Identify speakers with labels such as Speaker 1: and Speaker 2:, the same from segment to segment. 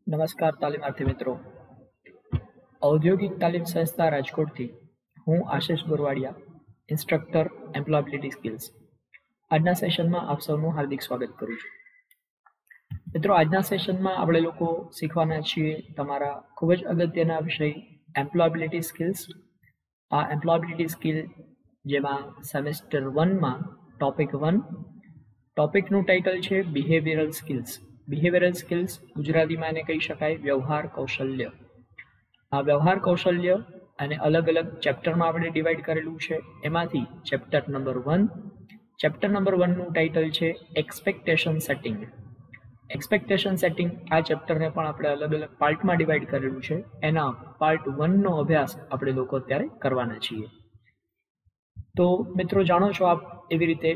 Speaker 1: નમસ્કાર તાલીમાર્થી મિત્રો. ઔદ્યોગિક તાલીમ સંસ્થા રાજકોટથી હું આશિષ ગોરવાડિયા, ઇન્સ્ટ્રક્ટર એમ્પ્લોયબિલિટી સ્કિલ્સ. આજના સેશનમાં આપ સૌનું હાર્દિક સ્વાગત કરું છું. મિત્રો, આજના સેશનમાં આપણે લોકો શીખવાના છીએ તમારા ખૂબ જ અગત્યના વિષય એમ્પ્લોયબિલિટી સ્કિલ્સ. આ એમ્પ્લોયબિલિટી સ્કિલ જેમાં સેમેસ્ટર 1માં ટોપિક 1, ટોપિકનું ટાઇટલ છે બિહેવિયરલ સ્કિલ્સ. બિહેવિયરલ સ્કિલ્સ ગુજરાતીમાં એને કહી શકાય વ્યવહાર કૌશલ્ય. આ વ્યવહાર કૌશલ્ય અને અલગ અલગ ચેપ્ટરમાં આપણે ડિવાઈડ કરેલું છે. એમાંથી ચેપ્ટર નંબર 1નું ટાઇટલ છે એક્સપેક્ટેશન સેટિંગ. એક્સપેક્ટેશન સેટિંગ આ ચેપ્ટરને પણ આપણે અલગ અલગ પાર્ટમાં ડિવાઈડ કરેલું છે. એના પાર્ટ 1નો અભ્યાસ આપણે લોકો અત્યારે કરવાના છીએ. તો મિત્રો, જાણો છો આપ, એવી રીતે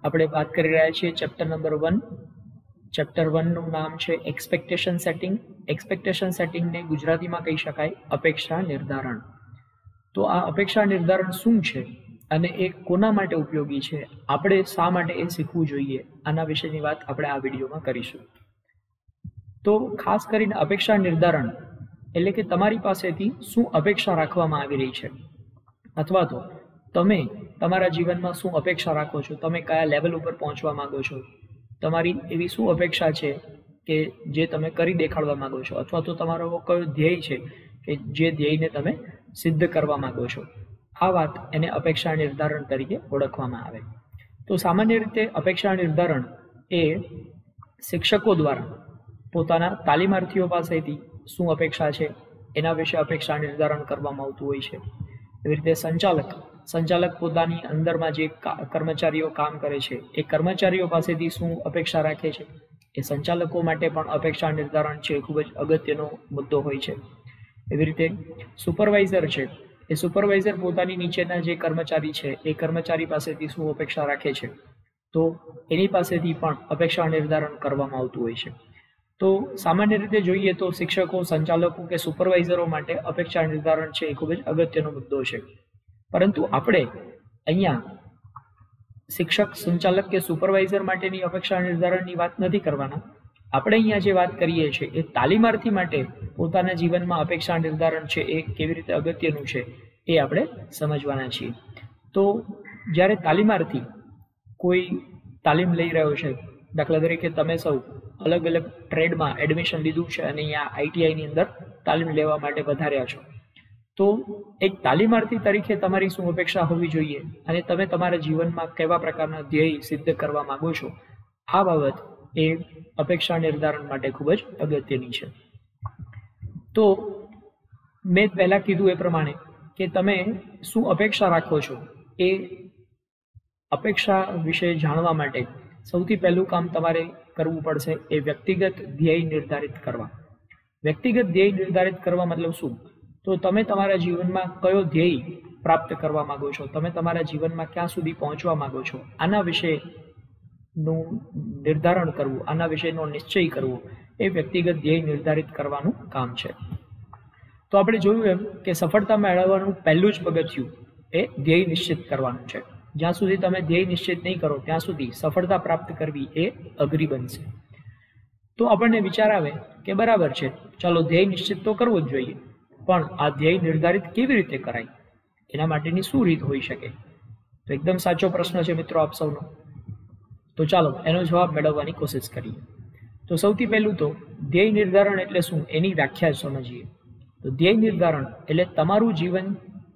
Speaker 1: આપણે વાત કરી રહ્યા છીએ ચેપ્ટર નંબર 1. ચેપ્ટર 1નું નામ છે એક્સપેક્ટેશન સેટિંગ. એક્સપેક્ટેશન સેટિંગને ગુજરાતીમાં કહી શકાય અપેક્ષા નિર્ધારણ. તો આ અપેક્ષા નિર્ધારણ શું છે અને એ કોના માટે ઉપયોગી છે, આપણે શા માટે એ શીખવું જોઈએ, આના વિશેની વાત આપણે આ વિડીયોમાં કરીશું. તો ખાસ કરીને અપેક્ષા નિર્ધારણ એટલે કે તમારી પાસેથી શું અપેક્ષા રાખવામાં આવી રહી છે, અથવા તો તમે તમારા જીવનમાં શું અપેક્ષા રાખો છો, તમે કયા લેવલ ઉપર પહોંચવા માંગો છો, તમારી એવી શું અપેક્ષા છે કે જે તમે કરી દેખાડવા માંગો છો, અથવા તો તમારો કયો ધ્યેય છે કે જે ધ્યેયને તમે સિદ્ધ કરવા માંગો છો. આ વાત એને અપેક્ષા નિર્ધારણ તરીકે ઓળખવામાં આવે. તો સામાન્ય રીતે અપેક્ષા નિર્ધારણ એ શિક્ષકો દ્વારા પોતાના તાલીમાર્થીઓ પાસેથી શું અપેક્ષા છે એના વિશે અપેક્ષા નિર્ધારણ કરવામાં આવતું હોય છે. એવી રીતે સંચાલક પોતાની અંદરમાં જે કર્મચારીઓ કામ કરે છે એ કર્મચારીઓ પાસેથી શું અપેક્ષા રાખે છે, એ સંચાલકો માટે પણ અપેક્ષા નિર્ધારણ છે ખૂબ જ અગત્યનો મુદ્દો હોય છે. એવી રીતે સુપરવાઇઝર છે, એ સુપરવાઇઝર પોતાની નીચેના જે કર્મચારી છે એ કર્મચારી પાસેથી શું અપેક્ષા રાખે છે, તો એની પાસેથી પણ અપેક્ષા નિર્ધારણ કરવામાં આવતું હોય છે. તો સામાન્ય રીતે જોઈએ તો શિક્ષકો, સંચાલકો કે સુપરવાઇઝરો માટે અપેક્ષા નિર્ધારણ છે એ ખૂબ જ અગત્યનો મુદ્દો છે. પરંતુ આપણે અહીંયા શિક્ષક, સંચાલક કે સુપરવાઇઝર માટેની અપેક્ષા નિર્ધારણની વાત નથી કરવાના. આપણે અહીંયા જે વાત કરીએ છીએ એ તાલીમાર્થી માટે પોતાના જીવનમાં અપેક્ષા નિર્ધારણ છે એ કેવી રીતે અગત્યનું છે એ આપણે સમજવાના છીએ. તો જ્યારે તાલીમાર્થી કોઈ તાલીમ લઈ રહ્યો છે, દાખલા તરીકે તમે સૌ અલગ અલગ ટ્રેડમાં એડમિશન લીધું છે અને અહીંયા આઈટીઆઈની અંદર તાલીમ લેવા માટે વધાર્યા છો, તો એક તાલીમાર્થી તરીકે તમારી શું અપેક્ષા હોવી જોઈએ અને તમે તમારા જીવનમાં કેવા પ્રકારના ધ્યેય સિદ્ધ કરવા માંગો છો, આ બાબત એ અપેક્ષા નિર્ધારણ માટે ખૂબ જ અગત્યની છે. તો મેં પહેલાં કીધું એ પ્રમાણે કે તમે શું અપેક્ષા રાખો છો, એ અપેક્ષા વિશે જાણવા માટે સૌથી પહેલું કામ તમારે કરવું પડશે એ વ્યક્તિગત ધ્યેય નિર્ધારિત કરવા. વ્યક્તિગત ધ્યેય નિર્ધારિત કરવા મતલબ શું? તો તમે તમારા જીવનમાં કયો ધ્યેય પ્રાપ્ત કરવા માંગો છો, તમે તમારા જીવનમાં ક્યાં સુધી પહોંચવા માંગો છો, આના વિશેનું નિર્ધારણ કરવું, આના વિશેનો નિશ્ચય કરવો એ વ્યક્તિગત ધ્યેય નિર્ધારિત કરવાનું કામ છે. તો આપણે જોયું એમ કે સફળતા મેળવવાનું પહેલું જ પગથિયું એ ધ્યેય નિશ્ચિત કરવાનું છે. જ્યાં સુધી તમે ધ્યેય નિશ્ચિત નહીં કરો ત્યાં સુધી સફળતા પ્રાપ્ત કરવી એ અઘરી બનશે. તો આપણને વિચાર આવે કે બરાબર છે, ચાલો ધ્યેય નિશ્ચિત તો કરવો જ જોઈએ, પણ આ ધ્યેય નિર્ધારિત કેવી રીતે કરાય, એના માટેની શું રીત હોઈ શકે? તો એકદમ સાચો પ્રશ્ન છે મિત્રો આપ સૌનો. તો ચાલો એનો જવાબ મેળવવાની કોશિશ કરીએ. તો સૌથી પહેલું તો ધ્યેય નિર્ધારણ એટલે શું એની વ્યાખ્યા સમજીએ. તો ધ્યેય નિર્ધારણ એટલે તમારું જીવન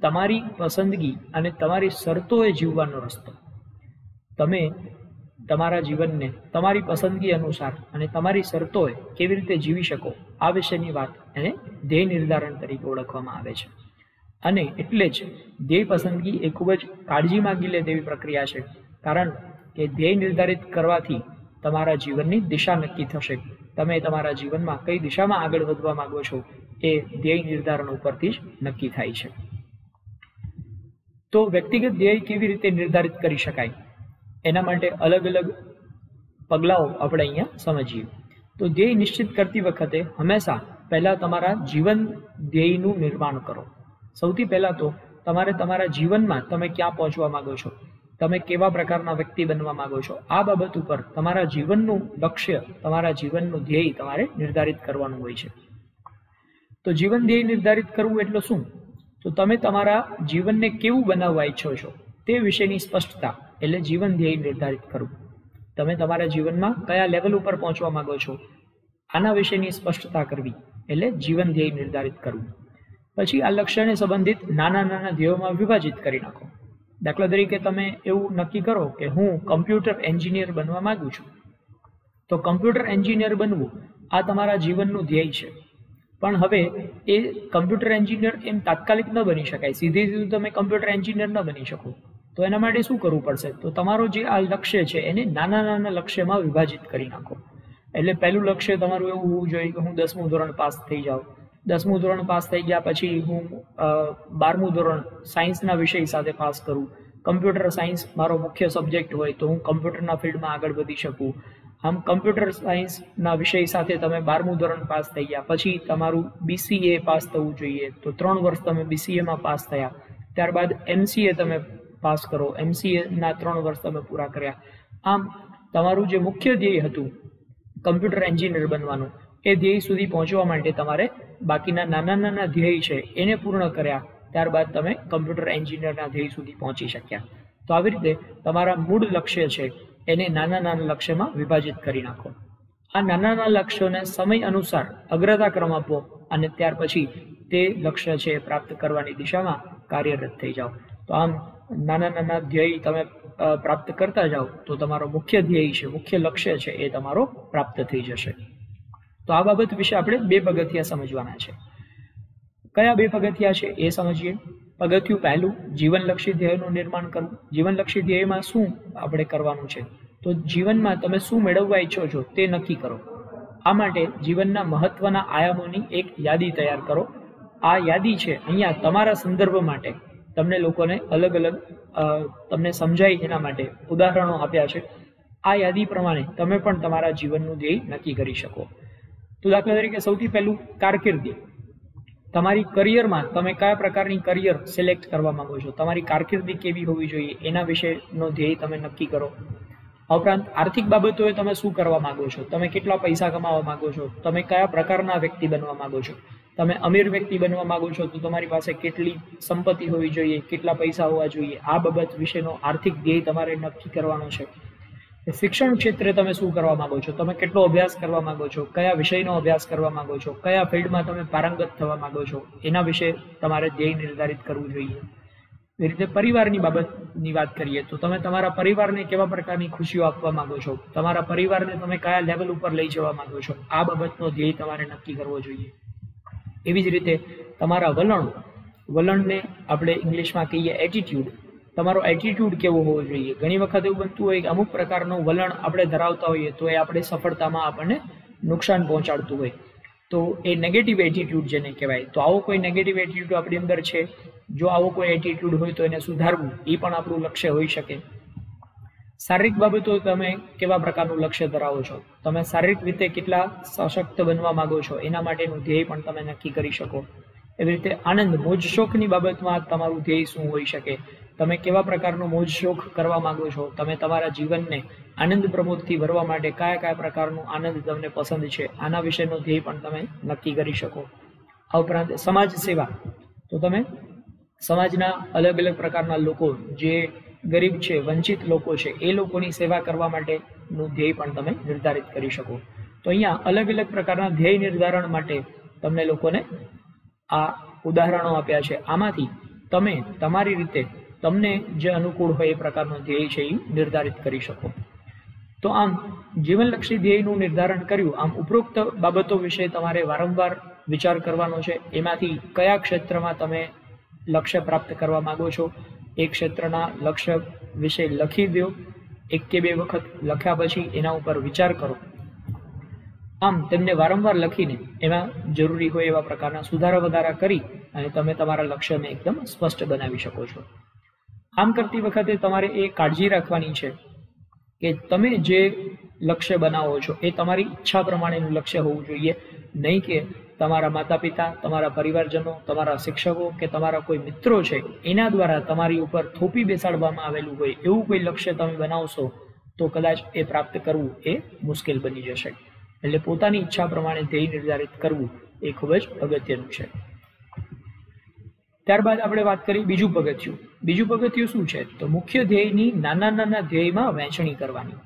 Speaker 1: તમારી પસંદગી અને તમારી શરતોએ જીવવાનો રસ્તો. તમે તમારા જીવનને તમારી પસંદગી અનુસાર અને તમારી શરતોએ કેવી રીતે જીવી શકો, આ વિશેની વાત એને ધ્યેય નિર્ધારણ તરીકે ઓળખવામાં આવે છે. અને એટલે જ ધ્યેય પસંદગી એ ખૂબ જ કાળજી માંગી લે તેવી પ્રક્રિયા છે, કારણ કે ધ્યેય નિર્ધારિત કરવાથી તમારા જીવનની દિશા નક્કી થશે. તમે તમારા જીવનમાં કઈ દિશામાં આગળ વધવા માંગો છો એ ધ્યેય નિર્ધારણ ઉપરથી જ નક્કી થાય છે. તો વ્યક્તિગત ધ્યેય કેવી રીતે નિર્ધારિત કરી શકાય, એના માટે અલગ અલગ પગલાઓ આપણે અહીંયા સમજીએ. તો ધ્યેય નિશ્ચિત કરતી વખતે હંમેશા પહેલાં તમારા જીવન ધ્યેયનું નિર્માણ કરો. સૌથી પહેલાં તો તમારે તમારા જીવનમાં તમે ક્યાં પહોંચવા માંગો છો તમે કેવા પ્રકારના વ્યક્તિ બનવા માંગો છો, આ બાબત ઉપર તમારા જીવનનું લક્ષ્ય, તમારા જીવનનું ધ્યેય તમારે નિર્ધારિત કરવાનું હોય છે. તો જીવન ધ્યેય નિર્ધારિત કરવું એટલે શું? તો તમે તમારા જીવનને કેવું બનાવવા ઈચ્છો છો તે વિશેની સ્પષ્ટતા એટલે જીવન ધ્યેય નિર્ધારિત કરવું. તમે તમારા જીવનમાં કયા લેવલ ઉપર પહોંચવા માંગો છો આના વિશેની સ્પષ્ટતા કરવી એટલે જીવન ધ્યેય નિર્ધારિત કરવું. પછી આ લક્ષ્યને સંબંધિત નાના નાના ધ્યેયોમાં વિભાજિત કરી નાખો. દાખલા તરીકે તમે એવું નક્કી કરો કે હું કમ્પ્યુટર એન્જિનિયર બનવા માંગુ છું. તો કમ્પ્યુટર એન્જિનિયર બનવું આ તમારા જીવનનું ધ્યેય છે. પણ હવે એ કમ્પ્યુટર એન્જિનિયર એમ તાત્કાલિક ન બની શકાય, સીધું તમે કમ્પ્યુટર એન્જિનિયર ન બની શકો. તો એના માટે શું કરવું પડશે? તો તમારો જે આ લક્ષ્ય છે એને નાના નાના લક્ષ્યમાં વિભાજિત કરી નાખો. એટલે પહેલું લક્ષ્ય તમારું એવું હોવું જોઈએ કે હું 10મું ધોરણ પાસ થઈ જાઉં. 10મું ધોરણ પાસ થઈ ગયા પછી હું 12મું ધોરણ સાયન્સના વિષય સાથે પાસ કરું. કમ્પ્યુટર સાયન્સ મારો મુખ્ય સબ્જેક્ટ હોય તો હું કમ્પ્યુટરના ફિલ્ડમાં આગળ વધી શકું. આમ કમ્પ્યુટર સાયન્સના વિષય સાથે તમે 12મું ધોરણ પાસ થઈ ગયા પછી તમારું BCA પાસ થવું જોઈએ. તો 3 વર્ષ તમે BCAમાં પાસ થયા. ત્યારબાદ MCA તમે પાસ કરો. MCAના 3 વર્ષ તમે પૂરા કર્યા. આમ તમારું જે મુખ્ય ધ્યેય હતું કમ્પ્યુટર એન્જિનિયર બનવાનું, એ ધ્યેય સુધી પહોંચવા માટે તમારે બાકીના નાના નાના ધ્યેય છે એને પૂર્ણ કર્યા. ત્યારબાદ તમે કમ્પ્યુટર એન્જિનિયરના ધ્યેય સુધી પહોંચી શક્યા. તો આવી રીતે તમારા મૂળ લક્ષ્ય છે એને નાના નાના લક્ષ્યમાં વિભાજિત કરી નાખો. આ નાના નાના લક્ષ્યોને સમય અનુસાર અગ્રતા ક્રમ આપો અને ત્યાર પછી તે લક્ષ્ય છે પ્રાપ્ત કરવાની દિશામાં કાર્યરત થઈ જાઓ. તો આમ નાના નાના ધ્યેય તમે પ્રાપ્ત કરતા જાઓ તો તમારો મુખ્ય ધ્યેય છે, મુખ્ય લક્ષ્ય છે એ તમારો પ્રાપ્ત થઈ જશે. તો આ બાબત વિશે આપણે 2 પગથિયા સમજવાના છે. કયા 2 પગથિયા છે એ સમજીએ. પગથિયું પહેલું, જીવનલક્ષી ધ્યેયનું નિર્માણ કરવું. જીવનલક્ષી ધ્યેયમાં શું આપણે કરવાનું છે? તો જીવનમાં તમે શું મેળવવા ઈચ્છો છો તે નક્કી કરો. આ માટે જીવનના મહત્વના આયામોની એક યાદી તૈયાર કરો. આ યાદી છે અહીંયા તમારા સંદર્ભ માટે તમને લોકોને અલગ અલગ તમને સમજાય એના માટે ઉદાહરણો આપ્યા છે. આ યાદી પ્રમાણે તમે પણ તમારા જીવનનું ધ્યેય નક્કી કરી શકો. તો દાખલા તરીકે સૌથી પહેલું કારકિર્દી. તમારી કરિયરમાં તમે કયા પ્રકારની કરિયર સિલેક્ટ કરવા માંગો છો, તમારી કારકિર્દી કેવી હોવી જોઈએ એના વિશેનો ધ્યેય તમે નક્કી કરો. આ ઉપરાંત આર્થિક બાબતોએ તમે શું કરવા માંગો છો, તમે કેટલા પૈસા કમાવા માંગો છો, તમે કયા પ્રકારના વ્યક્તિ બનવા માંગો છો. તમે અમીર વ્યક્તિ બનવા માંગો છો તો તમારી પાસે કેટલી સંપત્તિ હોવી જોઈએ, કેટલા પૈસા હોવા જોઈએ. આ બાબત વિશેનો આર્થિક ધ્યેય તમારે નક્કી કરવાનો છે. શિક્ષણ ક્ષેત્રે તમે શું કરવા માંગો છો, તમે કેટલો અભ્યાસ કરવા માંગો છો, કયા વિષયનો અભ્યાસ કરવા માંગો છો, કયા ફિલ્ડમાં તમે પારંગત થવા માંગો છો, એના વિશે તમારે ધ્યેય નિર્ધારિત કરવું જોઈએ. એ રીતે પરિવારની બાબતની વાત કરીએ તો તમે તમારા પરિવારને કેવા પ્રકારની ખુશીઓ આપવા માંગો છો, તમારા પરિવારને તમે કયા લેવલ ઉપર લઈ જવા માંગો છો, આ બાબતનો ધ્યેય તમારે નક્કી કરવો જોઈએ. એવી જ રીતે તમારા વલણને આપણે ઇંગ્લિશમાં કહીએ એટીટ્યુડ. તમારો એટીટ્યુડ કેવો હોવો જોઈએ. ઘણી વખત એવું બનતું હોય કે અમુક પ્રકારનું વલણ આપણે ધરાવતા હોઈએ તો એ આપણે સફળતામાં આપણને નુકસાન પહોંચાડતું હોય, તો એ નેગેટિવ એટીટ્યુડ જેને કહેવાય. તો આવો કોઈ નેગેટિવ એટીટ્યુડ આપણી અંદર છે, જો આવો કોઈ એટીટ્યુડ હોય તો એને સુધારવું એ પણ આપણું લક્ષ્ય હોઈ શકે. શારીરિક બાબતો તમે કેવા પ્રકારનું લક્ષ્ય ધરાવો છો, તમે શારીરિક રીતે કેટલા સશક્ત બનવા માંગો છો એના માટેનું ધ્યેય પણ તમે નક્કી કરી શકો. એવી રીતે આનંદ મોજ શોખની બાબતમાં તમારું ધ્યેય શું હોઈ શકે, તમે કેવા પ્રકારનો મોજ શોખ કરવા માંગો છો, તમે તમારા જીવનને આનંદ પ્રમોદથી ભરવા માટે કયા કયા પ્રકારનું આનંદ તમને પસંદ છે, આના વિશેનો ધ્યેય પણ તમે નક્કી કરી શકો. આ ઉપરાંત સમાજ સેવા, તો તમે સમાજના અલગ અલગ પ્રકારના લોકો જે ગરીબ છે, વંચિત લોકો છે, એ લોકોની સેવા કરવા માટેનું ધ્યેય પણ તમે નિર્ધારિત કરી શકો. તો અહીંયા અલગ અલગ પ્રકારના ધ્યેય નિર્ધારણ માટે તમને લોકોને આ ઉદાહરણો આપ્યા છે. આમાંથી તમે તમારી રીતે તમને જે અનુકૂળ હોય એ પ્રકારનો ધ્યેય છે એ નિર્ધારિત કરી શકો. તો આમ જીવનલક્ષી ધ્યેયનું નિર્ધારણ કર્યું. આમ ઉપરોક્ત બાબતો વિશે તમારે વારંવાર વિચાર કરવાનો છે. એમાંથી કયા ક્ષેત્રમાં તમે લક્ષ્ય પ્રાપ્ત કરવા માંગો છો એ ક્ષેત્રના લક્ષ્ય વિશે લખી દો. 1 કે 2 વખત લખ્યા પછી એના ઉપર વિચાર કરો. આમ તેમને વારંવાર લખીને એમાં જરૂરી હોય એવા પ્રકારના સુધારા વધારા કરી અને તમે તમારા લક્ષ્યને એકદમ સ્પષ્ટ બનાવી શકો છો. આમ કરતી વખતે તમારે એ કાળજી રાખવાની છે કે તમે જે લક્ષ્ય બનાવો છો એ તમારી ઈચ્છા પ્રમાણેનું લક્ષ્ય હોવું જોઈએ, નહીં કે તમારા માતા પિતા, તમારા પરિવારજનો, તમારા શિક્ષકો કે તમારા કોઈ મિત્રો છે એના દ્વારા તમારી ઉપર થોપી બેસાડવામાં આવેલું હોય એવું કોઈ લક્ષ્ય તમે બનાવશો તો કદાચ એ પ્રાપ્ત કરવું એ મુશ્કેલ બની જશે. એટલે પોતાની ઈચ્છા પ્રમાણે ધ્યેય નિર્ધારિત કરવું એ ખૂબ જ અગત્યનું છે. ત્યારબાદ આપણે વાત કરીએ બીજું પગથિયું. બીજું પગથિયું શું છે? તો મુખ્ય ધ્યેયની નાના નાના ધ્યેયમાં વહેંચણી કરવાની.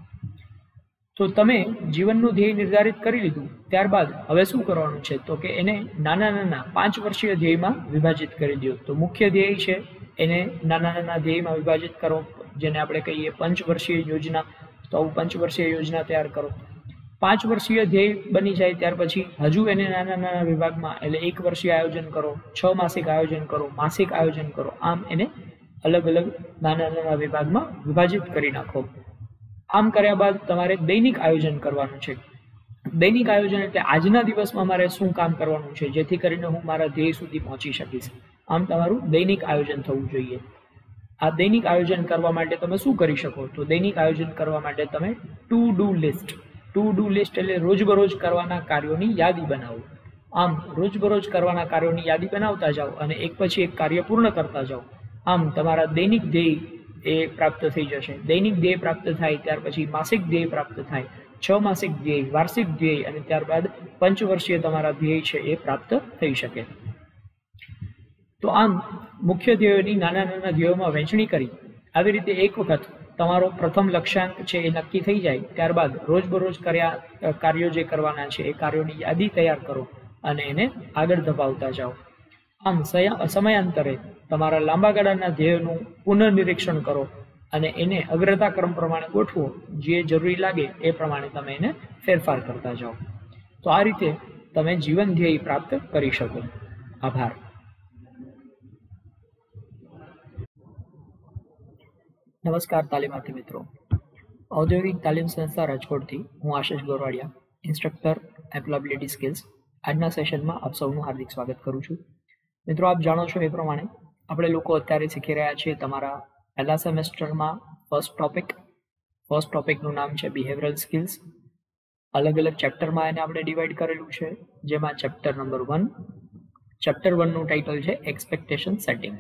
Speaker 1: તો તમે જીવનનું ધ્યેય નિર્ધારિત કરી લીધું, ત્યારબાદ હવે શું કરવાનું છે? તો કે એને નાના નાના 5 વર્ષીય ધ્યેયમાં વિભાજિત કરી દો. તો મુખ્ય ધ્યેય છે એને નાના નાના ધ્યેયમાં વિભાજિત કરો, જેને આપણે કહીએ પંચવર્ષીય યોજના. તો આવું પંચવર્ષીય યોજના તૈયાર કરો. 5 વર્ષીય ધ્યેય બની જાય ત્યાર પછી હજુ એને નાના નાના વિભાગમાં, એટલે 1 વર્ષીય આયોજન કરો, 6 માસિક આયોજન કરો, માસિક આયોજન કરો, આમ એને અલગ અલગ નાના નાના વિભાગમાં વિભાજિત કરી નાખો. આમ કર્યા બાદ તમારે દૈનિક આયોજન કરવાનું છે. દૈનિક આયોજન એટલે આજના દિવસમાં મારે શું કામ કરવાનું છે જેથી કરીને હું મારા ધ્યેય સુધી પહોંચી શકીશ. આમ તમારું દૈનિક આયોજન થવું જોઈએ. આ દૈનિક આયોજન કરવા માટે તમે શું કરી શકો? તો દૈનિક આયોજન કરવા માટે તમે ટુ ડુ લિસ્ટ એટલે રોજબરોજ કરવાના કાર્યોની યાદી બનાવો. આમ રોજબરોજ કરવાના કાર્યોની યાદી બનાવતા જાઓ અને એક પછી એક કાર્ય પૂર્ણ કરતા જાઓ. આમ તમારા દૈનિક ધ્યેય એ પ્રાપ્ત થઈ જશે. દૈનિક ધ્યેય પ્રાપ્ત થાય ત્યાર પછી માસિક ધ્યેય પ્રાપ્ત થાય, 6 માસિક ધ્યેય, વાર્ષિક ધ્યેય અને ત્યારબાદ પંચવર્ષીય તમારા ધ્યેય છે એ પ્રાપ્ત થઈ શકે. તો આમ મુખ્ય ધ્યેયોની નાના નાના ધ્યેયોમાં વહેંચણી કરી આવી રીતે એક વખત તમારો પ્રથમ લક્ષ્યાંક છે એ નક્કી થઈ જાય ત્યારબાદ રોજબરોજ કાર્યો જે કરવાના છે એ કાર્યોની યાદી તૈયાર કરો અને એને આગળ ધપાવતા જાઓ. આમ સમયાંતરે તમારા લાંબા ગાળાના ધ્યેયોનું પુનઃનિરીક્ષણ કરો અને એને અગ્રતા ક્રમ પ્રમાણે ગોઠવો. જે જરૂરી લાગે એ પ્રમાણે તમે એને ફેરફાર કરતા જાઓ. તો આ રીતે તમે જીવન ધ્યેય પ્રાપ્ત કરી શકો. આભાર. નમસ્કાર તાલીમાર્થી મિત્રો. ઔદ્યોગિક તાલીમ સંસ્થા રાજકોટથી હું આશિષ ગોરવાડિયા, ઇન્સ્ટ્રક્ટર એમ્પ્લોયબિલિટી સ્કિલ્સ. આજના સેશનમાં આપ સૌનું હાર્દિક સ્વાગત કરું છું. મિત્રો, આપ જાણો છો એ પ્રમાણે આપણે લોકો અત્યારે શીખી રહ્યા છીએ તમારા પહેલા સેમેસ્ટરમાં ફર્સ્ટ ટોપિકનું નામ છે બિહેવિયરલ સ્કિલ્સ. અલગ અલગ ચેપ્ટરમાં એને આપણે ડિવાઈડ કરેલું છે, જેમાં ચેપ્ટર 1નું ટાઇટલ છે એક્સપેક્ટેશન સેટિંગ.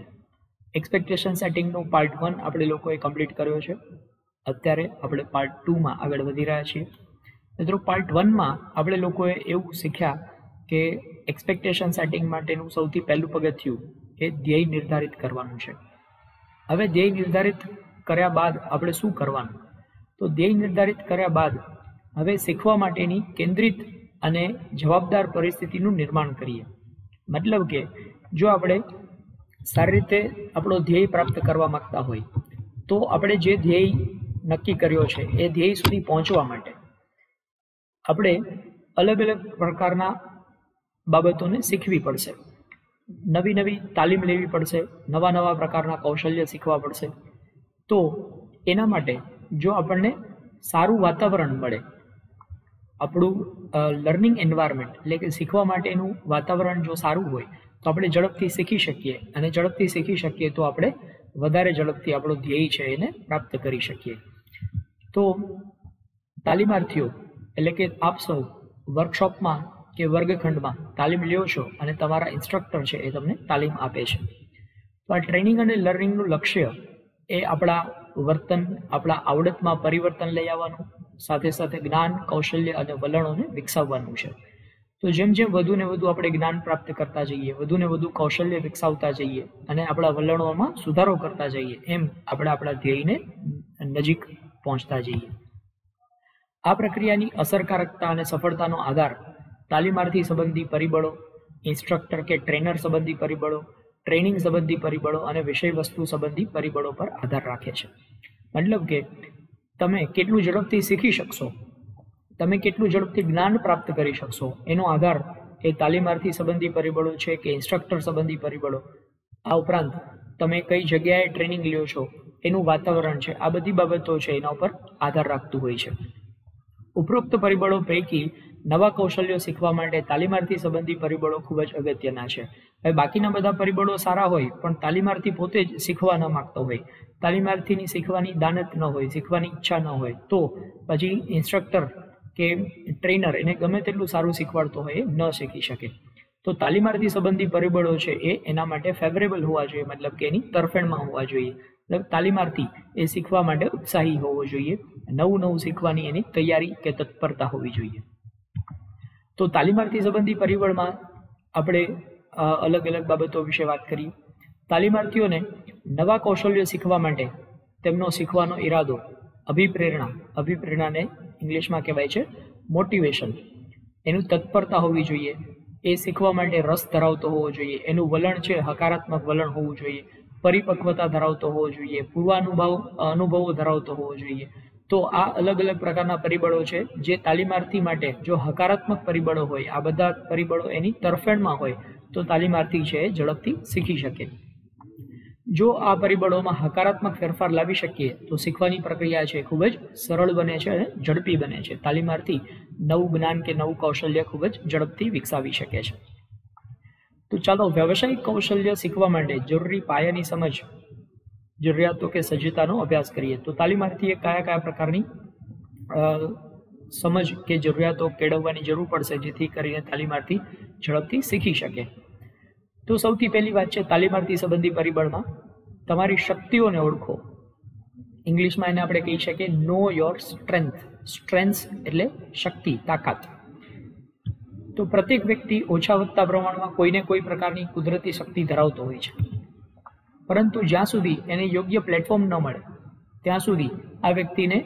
Speaker 1: એક્સપેક્ટેશન સેટિંગનું પાર્ટ 1 આપણે લોકોએ કમ્પ્લીટ કર્યો છે. અત્યારે આપણે પાર્ટ 2માં આગળ વધી રહ્યા છીએ. મિત્રો, પાર્ટ 1માં આપણે લોકોએ એવું શીખ્યા કે એક્સપેક્ટેશન સેટિંગ માટેનું સૌથી પહેલું પગથિયું એ ધ્યેય નિર્ધારિત કરવાનું છે. હવે ધ્યેય નિર્ધારિત કર્યા બાદ આપણે શું કરવાનું? તો ધ્યેય નિર્ધારિત કર્યા બાદ હવે શીખવા માટેની કેન્દ્રિત અને જવાબદાર પરિસ્થિતિનું નિર્માણ કરીએ. મતલબ કે જો આપણે સારી રીતે આપણો ધ્યેય પ્રાપ્ત કરવા માંગતા હોય તો આપણે જે ધ્યેય નક્કી કર્યો છે એ ધ્યેય સુધી પહોંચવા માટે આપણે અલગ અલગ પ્રકારના બાબતોને શીખવી પડશે. નવી નવી તાલીમ લેવી પડશે, નવા નવા પ્રકારના કૌશલ્ય શીખવા પડશે. તો એના માટે જો આપણને સારું વાતાવરણ મળે, આપણું લર્નિંગ એન્વાયરમેન્ટ એટલે કે શીખવા માટેનું વાતાવરણ જો સારું હોય તો આપણે ઝડપથી શીખી શકીએ અને ઝડપથી શીખી શકીએ તો આપણે વધારે ઝડપથી આપણો ધ્યેય છે એને પ્રાપ્ત કરી શકીએ. તો તાલીમાર્થીઓ એટલે કે આપ સૌ વર્કશોપમાં કે વર્ગખંડમાં તાલીમ લ્યો છો અને તમારા ઇન્સ્ટ્રક્ટર છે એ તમને તાલીમ આપે છે. તો આ ટ્રેનિંગ અને લર્નિંગનું લક્ષ્ય એ આપણા વર્તન, આપણા આવડતમાં પરિવર્તન લઈ આવવાનું, સાથે સાથે જ્ઞાન, કૌશલ્ય અને વલણોને વિકસાવવાનું છે. તો જેમ જેમ વધુ ને વધુ આપણે જ્ઞાન પ્રાપ્ત કરતા જઈએ, વધુ ને વધુ કૌશલ્ય વિકસાવતા જઈએ અને આપણા વલણોમાં સુધારો કરતા જઈએ, એમ આપણે આપણા ધ્યેયને નજીક પહોંચતા જઈએ. આ પ્રક્રિયાની અસરકારકતા અને સફળતાનો આધાર તાલીમાર્થી સંબંધી પરિબળો, ઇન્સ્ટ્રક્ટર કે ટ્રેનર સંબંધી પરિબળો, ટ્રેનિંગ સંબંધી પરિબળો અને વિષય વસ્તુ સંબંધી પરિબળો પર આધાર રાખે છે. મતલબ કે તમે કેટલું ઝડપથી શીખી શકશો, તમે કેટલું ઝડપથી જ્ઞાન પ્રાપ્ત કરી શકશો, એનો આધાર એ તાલીમાર્થી સંબંધી પરિબળો છે કે ઇન્સ્ટ્રક્ટર સંબંધી પરિબળો. આ ઉપરાંત તમે કઈ જગ્યાએ ટ્રેનિંગ લ્યો છો, એનું વાતાવરણ છે, આ બધી બાબતો છે એના ઉપર આધાર રાખતું હોય છે. ઉપરોક્ત પરિબળો પૈકી નવા કૌશલ્યો શીખવા માટે તાલીમાર્થી સંબંધી પરિબળો ખૂબ જ અગત્યના છે. હવે બાકીના બધા પરિબળો સારા હોય પણ તાલીમાર્થી પોતે જ શીખવા ન માગતો હોય, તાલીમાર્થીની શીખવાની દાનત ન હોય, શીખવાની ઈચ્છા ન હોય, તો પછી ઇન્સ્ટ્રક્ટર કે ટ્રેનર એને ગમે તેટલું સારું શીખવાડતો હોય એ ન શીખી શકે. તો તાલીમાર્થી સંબંધી પરિબળો છે એ એના માટે ફેવરેબલ હોવા જોઈએ, મતલબ કે એની તરફેણમાં હોવા જોઈએ. મતલબ તાલીમાર્થી એ શીખવા માટે ઉત્સાહી હોવો જોઈએ, નવું શીખવાની એની તૈયારી કે તત્પરતા હોવી જોઈએ. તો તાલીમાર્થી સંબંધી પરિબળમાં આપણે અલગ અલગ બાબતો વિશે વાત કરીએ. તાલીમાર્થીઓને નવા કૌશલ્યો શીખવા માટે તેમનો શીખવાનો ઈરાદો, અભિપ્રેરણાને ઇંગ્લિશમાં કહેવાય છે મોટિવેશન, એનું તત્પરતા હોવી જોઈએ. એ શીખવા માટે રસ ધરાવતો હોવો જોઈએ, એનું વલણ છે હકારાત્મક વલણ હોવું જોઈએ, પરિપક્વતા ધરાવતો હોવો જોઈએ, અનુભવો ધરાવતો હોવો જોઈએ. તો આ અલગ અલગ પ્રકારના પરિબળો છે જે તાલીમાર્થી માટે જો હકારાત્મક પરિબળો હોય, આ બધા પરિબળો એની તરફેણમાં હોય તો તાલીમાર્થી છે એ ઝડપથી શીખી શકે. જો આ પરિબળોમાં હકારાત્મક ફેરફાર લાવી શકીએ તો શીખવાની પ્રક્રિયા છે ખૂબ જ સરળ બને છે અને ઝડપી બને છે. તાલીમાર્થી નવું જ્ઞાન કે નવું કૌશલ્ય ખૂબ જ ઝડપથી વિકસાવી શકે છે. તો ચાલો વ્યવસાયિક કૌશલ્ય શીખવા માટે જરૂરી પાયાની સમજ, જરૂરિયાતો કે સજ્જતાનો અભ્યાસ કરીએ. તો તાલીમાર્થીએ કયા પ્રકારની સમજ કે જરૂરિયાતો કેળવવાની જરૂર પડશે જેથી કરીને તાલીમાર્થી ઝડપથી શીખી શકે. તો સૌથી પહેલી વાત છે તાલીમાર્થી સંબંધી પરિબળમાં તમારી શક્તિઓને ઓળખો. ઇંગ્લિશમાં એને આપણે કહી શકીએ નો યોર સ્ટ્રેન્થ. સ્ટ્રેન્થ એટલે શક્તિ, તાકાત. તો પ્રત્યેક વ્યક્તિ ઓછા વધતા પ્રમાણમાં કોઈને કોઈ પ્રકારની કુદરતી શક્તિ ધરાવતો હોય છે, પરંતુ જ્યાં સુધી એને યોગ્ય પ્લેટફોર્મ ન મળે ત્યાં સુધી આ વ્યક્તિને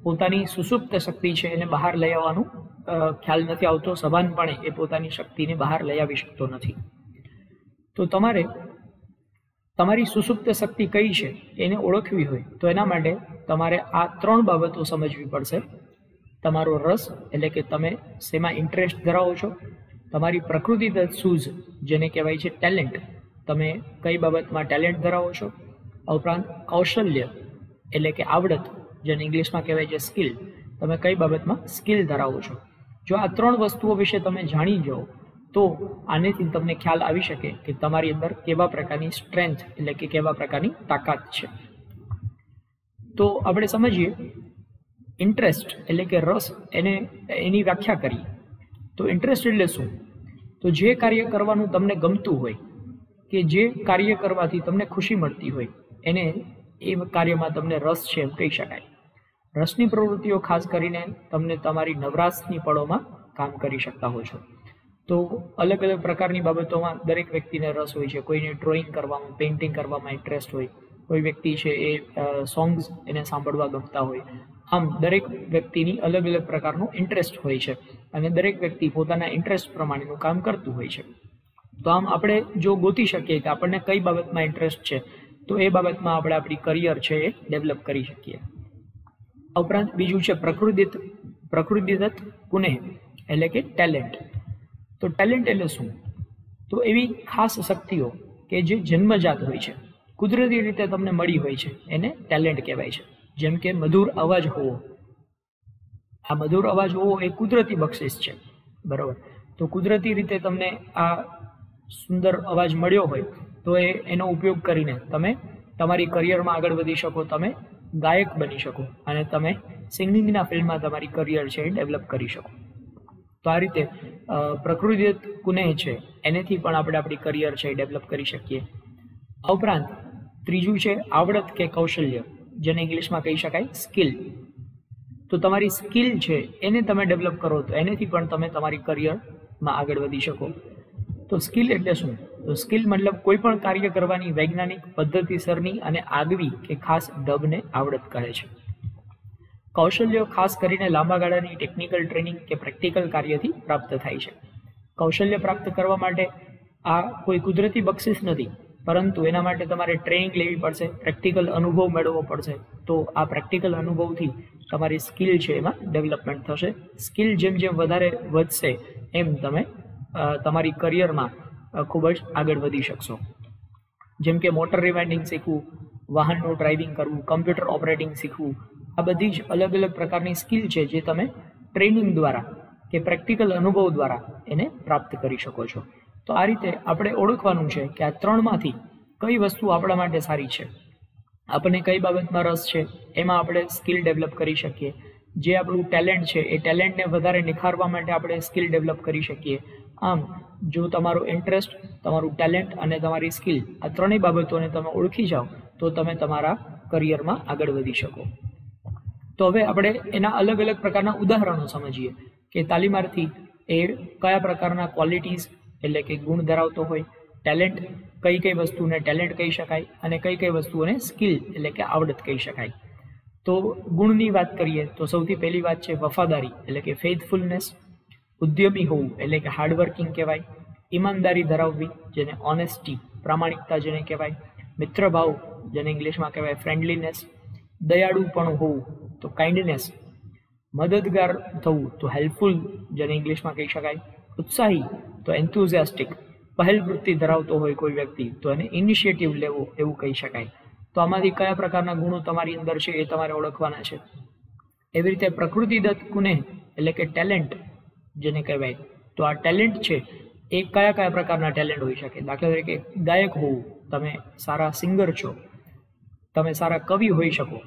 Speaker 1: પોતાની સુસુપ્ત શક્તિ છે એને બહાર લઈ આવવાનું ખ્યાલ નથી આવતો, સભાનપણે એ પોતાની શક્તિને બહાર લઈ આવી શકતો નથી. તો તમારે તમારી સુસુપ્ત શક્તિ કઈ છે એને ઓળખવી હોય તો એના માટે તમારે આ 3 બાબતો સમજવી પડશે. તમારો રસ એટલે કે તમે શેમાં ઇન્ટરેસ્ટ ધરાવો છો, તમારી પ્રકૃતિદત્ત સૂઝ જેને કહેવાય છે ટેલેન્ટ, તમે કઈ બાબતમાં ટેલેન્ટ ધરાવો છો, ઉપરાંત કૌશલ્ય એટલે કે આવડત જેને ઇંગ્લિશમાં કહેવાય છે સ્કિલ, તમે કઈ બાબતમાં સ્કિલ ધરાવો છો. જો આ 3 વસ્તુઓ વિશે તમે જાણી જાઓ તો આનેથી તમને ખ્યાલ આવી શકે કે તમારી અંદર કેવા પ્રકારની સ્ટ્રેન્થ એટલે કે કેવા પ્રકારની તાકાત છે. તો આપણે સમજીએ ઇન્ટરેસ્ટ એટલે કે રસ, એની વ્યાખ્યા કરીએ. તો ઇન્ટરેસ્ટ એટલે શું? તો જે કાર્ય કરવાનું તમને ગમતું હોય કે જે કાર્ય કરવાથી તમને ખુશી મળતી હોય એને એ કાર્યમાં તમને રસ છે એમ કહી શકાય. રસની પ્રવૃત્તિઓ ખાસ કરીને તમને તમારી નવરાશની પળોમાં કામ કરી શકતા હો છો. તો અલગ અલગ પ્રકારની બાબતોમાં દરેક વ્યક્તિને રસ હોય છે. કોઈને ડ્રોઈંગ કરવામાં, પેઇન્ટિંગ કરવામાં ઇન્ટરેસ્ટ હોય, કોઈ વ્યક્તિ છે એ સોંગ્સ એને સાંભળવા ગમતા હોય. આમ દરેક વ્યક્તિની અલગ અલગ પ્રકારનો ઇન્ટરેસ્ટ હોય છે અને દરેક વ્યક્તિ પોતાના ઇન્ટરેસ્ટ પ્રમાણેનું કામ કરતું હોય છે. તો આમ આપણે જો ગોતી શકીએ કે આપણને કઈ બાબતમાં ઇન્ટરેસ્ટ છે તો એ બાબતમાં આપણે આપણી કરિયર છે એ ડેવલપ કરી શકીએ. ઉપરાંત બીજું છે પ્રકૃતિદત્ત કુનેહ એટલે કે ટેલેન્ટ. તો ટેલેન્ટ એટલે શું? તો એવી ખાસ શક્તિઓ કે જે જન્મજાત હોય છે, કુદરતી રીતે તમને મળી હોય છે, એને ટેલેન્ટ કહેવાય છે. જેમ કે મધુર અવાજ હોવો. આ મધુર અવાજ હોવો એ કુદરતી બક્ષિસ છે, બરાબર. તો કુદરતી રીતે તમને આ સુંદર અવાજ મળ્યો હોય તો એનો ઉપયોગ કરીને તમે તમારી કરિયરમાં આગળ વધી શકો, તમે ગાયક બની શકો અને તમે સિંગિંગના ફિલ્ડમાં તમારી કરિયર છે એ ડેવલપ કરી શકો. તો આ રીતે પ્રકૃતિદત્ત કુનેહ છે એનેથી પણ આપણે આપણી કરિયર છે એ ડેવલપ કરી શકીએ. આ ઉપરાંત ત્રીજું છે આવડત કે કૌશલ્ય, જેને ઇંગ્લિશમાં કહી શકાય સ્કિલ. તો તમારી સ્કિલ છે એને તમે ડેવલપ કરો તો એનેથી પણ તમે તમારી કરિયરમાં આગળ વધી શકો. તો સ્કિલ એટલે શું? તો સ્કિલ મતલબ કોઈ પણ કાર્ય કરવાની વૈજ્ઞાનિક પદ્ધતિસરની અને આગવી કે ખાસ ઢબને આવડત કહે છે. કૌશલ્યો ખાસ કરીને લાંબા ગાળાની ટેકનિકલ ટ્રેનિંગ કે પ્રેક્ટિકલ કાર્યથી પ્રાપ્ત થાય છે. કૌશલ્ય પ્રાપ્ત કરવા માટે આ કોઈ કુદરતી બક્ષિસ નથી, પરંતુ એના માટે તમારે ટ્રેનિંગ લેવી પડશે, પ્રેક્ટિકલ અનુભવ મેળવવો પડશે. તો આ પ્રેક્ટિકલ અનુભવથી તમારી સ્કિલ છે એમાં ડેવલપમેન્ટ થશે. સ્કિલ જેમ જેમ વધારે વધશે એમ તમે તમારી કરિયરમાં ખૂબ જ આગળ વધી શકશો. જેમ કે મોટર રિવાઇન્ડિંગ શીખવું, વાહનનું ડ્રાઇવિંગ કરવું, કમ્પ્યુટર ઓપરેટિંગ શીખવું, આ બધી જ અલગ અલગ પ્રકારની સ્કિલ છે જે તમે ટ્રેનિંગ દ્વારા કે પ્રેક્ટિકલ અનુભવ દ્વારા એને પ્રાપ્ત કરી શકો છો. તો આ રીતે આપણે ઓળખવાનું છે કે આ ત્રણમાંથી કઈ વસ્તુ આપણા માટે સારી છે, આપણને કઈ બાબતમાં રસ છે, એમાં આપણે સ્કિલ ડેવલપ કરી શકીએ. જે આપણું ટેલેન્ટ છે એ ટેલેન્ટને વધારે નિખારવા માટે આપણે સ્કિલ ડેવલપ કરી શકીએ. આમ જો તમારો ઇન્ટરેસ્ટ, તમારું ટેલેન્ટ અને તમારી સ્કિલ આ ત્રણેય બાબતોને તમે ઓળખી જાઓ તો તમે તમારા કરિયરમાં આગળ વધી શકો. તો હવે આપણે એના અલગ અલગ પ્રકારના ઉદાહરણો સમજીએ કે તાલીમાર્થી એ કયા પ્રકારના ક્વોલિટીઝ એટલે કે ગુણ ધરાવતો હોય, ટેલેન્ટ કઈ કઈ વસ્તુને ટેલેન્ટ કહી શકાય અને કઈ કઈ વસ્તુઓને સ્કિલ એટલે કે આવડત કહી શકાય. તો ગુણની વાત કરીએ તો સૌથી પહેલી વાત છે વફાદારી એટલે કે ફેથફુલનેસ, ઉદ્યમી હોવું એટલે કે હાર્ડવર્કિંગ કહેવાય, ઈમાનદારી ધરાવવી જેને ઓનેસ્ટી પ્રામાણિકતા જેને કહેવાય, મિત્રભાવ જેને ઇંગ્લિશમાં કહેવાય ફ્રેન્ડલીનેસ, દયાળુપણું હોવું તો કાઇન્ડનેસ, મદદગાર થવું તો હેલ્પફુલ જેને ઇંગ્લિશમાં કહી શકાય, ઉત્સાહી તો એન્થુઝિયાસ્ટિક, પહેલ વૃત્તિ ધરાવતો હોય કોઈ વ્યક્તિ તો એને ઇનિશિયેટિવ લેવો એવું કહી શકાય. તો આમાંથી કયા પ્રકારના ગુણો તમારી અંદર છે એ તમારે ઓળખવાના છે. એવી રીતે પ્રકૃતિદત્ત ગુણ એટલે કે ટેલેન્ટ જેને કહેવાય, તો આ ટેલેન્ટ છે એ કયા કયા પ્રકારના ટેલેન્ટ હોઈ શકે. દાખલા તરીકે ગાયક હોવું, તમે સારા સિંગર છો, તમે સારા કવિ હોઈ શકો,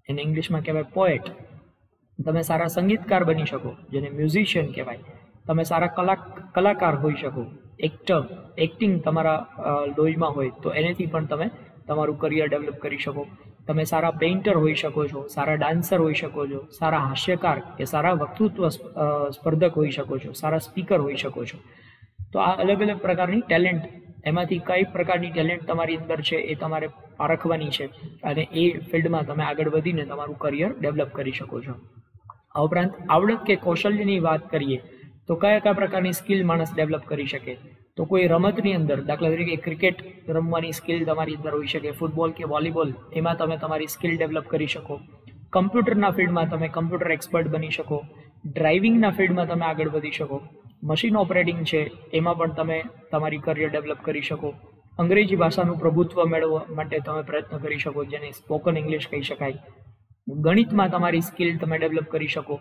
Speaker 1: એને ઇંગ્લિશમાં કહેવાય પોએટ, તમે સારા સંગીતકાર બની શકો જેને મ્યુઝિશિયન કહેવાય, તમે સારા કલાકાર હોઈ શકો, એક્ટિંગ તમારા લોહીમાં હોય તો એનેથી પણ તમે તમારું કરિયર ડેવલપ કરી શકો, તમે સારા પેઇન્ટર હોઈ શકો છો, સારા ડાન્સર હોઈ શકો છો, સારા હાસ્યકાર કે સારા વક્તૃત્વ સ્પર્ધક હોઈ શકો છો, સારા સ્પીકર હોઈ શકો છો. તો આ અલગ અલગ પ્રકારની ટેલેન્ટ, એમાંથી કઈ પ્રકારની ટેલેન્ટ તમારી અંદર છે એ તમારે પારખવાની છે અને એ ફિલ્ડમાં તમે આગળ વધીને તમારું કરિયર ડેવલપ કરી શકો છો. આ ઉપરાંત આવડત કે કૌશલ્યની વાત કરીએ તો કયા કયા પ્રકારની સ્કિલ માણસ ડેવલપ કરી શકે. તો કોઈ રમતની અંદર દાખલા તરીકે ક્રિકેટ રમવાની સ્કિલ તમારી અંદર હોઈ શકે, ફૂટબોલ કે વોલીબોલ એમાં તમે તમારી સ્કિલ ડેવલપ કરી શકો, કમ્પ્યુટરના ફિલ્ડમાં તમે કમ્પ્યુટર એક્સપર્ટ બની શકો, ડ્રાઇવિંગના ફિલ્ડમાં તમે આગળ વધી શકો, મશીન ઓપરેટિંગ છે એમાં પણ તમે તમારી કરિયર ડેવલપ કરી શકો, અંગ્રેજી ભાષાનું પ્રભુત્વ મેળવવા માટે તમે પ્રયત્ન કરી શકો જેને સ્પોકન ઇંગ્લિશ કહી શકાય, ગણિતમાં તમારી સ્કિલ તમે ડેવલપ કરી શકો,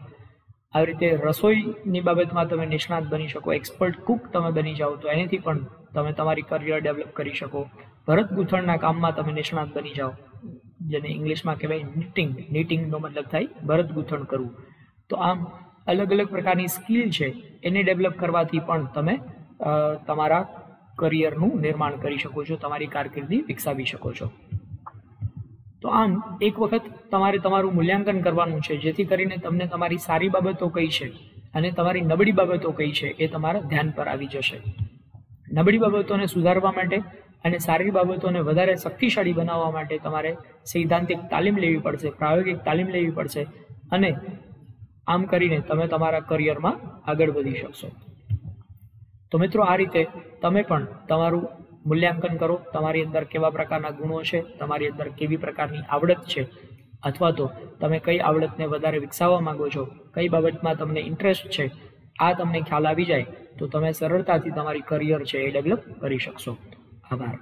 Speaker 1: આવી રીતે રસોઈની બાબતમાં તમે નિષ્ણાત બની શકો, એક્સપર્ટ કુક તમે બની જાઓ તો એનાથી પણ તમે તમારી કરિયર ડેવલપ કરી શકો, ભરત ગૂંથણના કામમાં તમે નિષ્ણાત બની જાઓ જેને ઇંગ્લિશમાં કહેવાય નીટિંગનો મતલબ થાય ભરત ગૂંથણ કરવું. તો આમ અલગ અલગ પ્રકારની સ્કિલ છે એને ડેવલપ કરવાથી પણ તમે તમારા કરિયરનું નિર્માણ કરી શકો છો, તમારી કારકિર્દી વિકસાવી શકો છો. તો આમ એક વખત તમારે તમારું મૂલ્યાંકન કરવાનું છે જેથી કરીને તમને તમારી સારી બાબતો કઈ છે અને તમારી નબળી બાબતો કઈ છે એ તમારા ધ્યાન પર આવી જશે. નબળી બાબતોને સુધારવા માટે અને સારી બાબતોને વધારે શક્તિશાળી બનાવવા માટે તમારે સૈદ્ધાંતિક તાલીમ લેવી પડશે, પ્રાયોગિક તાલીમ લેવી પડશે અને આમ કરીને તમે તમારા કરિયરમાં આગળ વધી શકશો. તો મિત્રો આ રીતે તમે પણ તમારું મૂલ્યાંકન કરો, તમારી અંદર કેવા પ્રકારના ગુણો છે, તમારી અંદર કેવી પ્રકારની આવડત છે અથવા તો તમે કઈ આવડતને વધારે વિકસાવવા માંગો છો, કઈ બાબતમાં તમને ઇન્ટરેસ્ટ છે, આ તમને ખ્યાલ આવી જાય તો તમે સરળતાથી તમારી કરિયર છે એ ડેવલપ કરી શકશો. આભાર.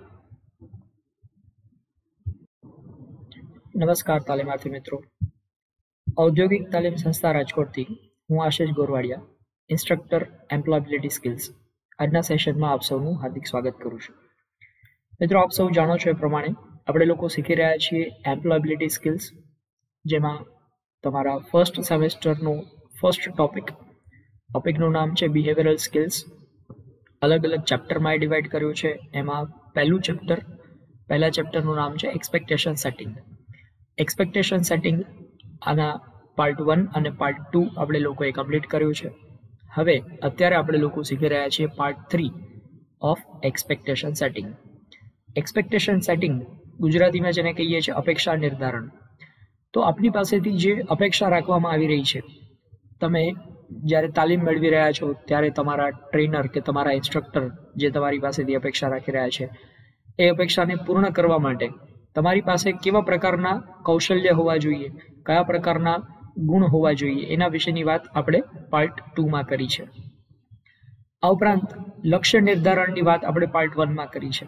Speaker 1: નમસ્કાર તાલીમાર્થી મિત્રો, ઔદ્યોગિક તાલીમ સંસ્થા રાજકોટથી હું આશિષ ગોરવાડિયા, ઇન્સ્ટ્રક્ટર એમ્પ્લોયબિલિટી સ્કિલ્સ, આજના સેશનમાં આપ સૌનું હાર્દિક સ્વાગત કરું છું. મિત્રો આપ સૌ જાણો છો એ પ્રમાણે આપણે લોકો શીખી રહ્યા છીએ એમ્પ્લોયબિલિટી સ્કિલ્સ, જેમાં તમારા ફર્સ્ટ સેમેસ્ટરનું ફર્સ્ટ ટોપિકનું નામ છે બિહેવિયરલ સ્કિલ્સ. અલગ અલગ ચેપ્ટરમાં એ ડિવાઈડ કર્યું છે. એમાં પહેલા ચેપ્ટરનું નામ છે એક્સપેક્ટેશન સેટિંગ. એક્સપેક્ટેશન સેટિંગ આના પાર્ટ 1 અને પાર્ટ 2 આપણે લોકોએ કમ્પ્લીટ કર્યું છે. હવે અત્યારે આપણે લોકો શીખી રહ્યા છીએ part 3 of expectation setting. Expectation setting ગુજરાતીમાં જેને કહીએ છીએ અપેક્ષા નિર્ધારણ. તો આપની પાસેથી જે અપેક્ષા રાખવામાં આવી રહી છે, તમે જ્યારે તાલીમ મેળવી રહ્યા છો ત્યારે તમારા ટ્રેનર કે તમારા ઇન્સ્ટ્રક્ટર જે તમારી પાસેથી અપેક્ષા રાખી રહ્યા છે એ અપેક્ષાને પૂર્ણ કરવા માટે તમારી પાસે કેવા પ્રકારના કૌશલ્ય હોવા જોઈએ, કયા પ્રકારના ગુણ હોવા જોઈએ, એના વિશેની વાત આપણે પાર્ટ 2માં કરી છે. આ ઉપરાંત લક્ષ્ય નિર્ધારણની વાત આપણે પાર્ટ 1માં કરી છે.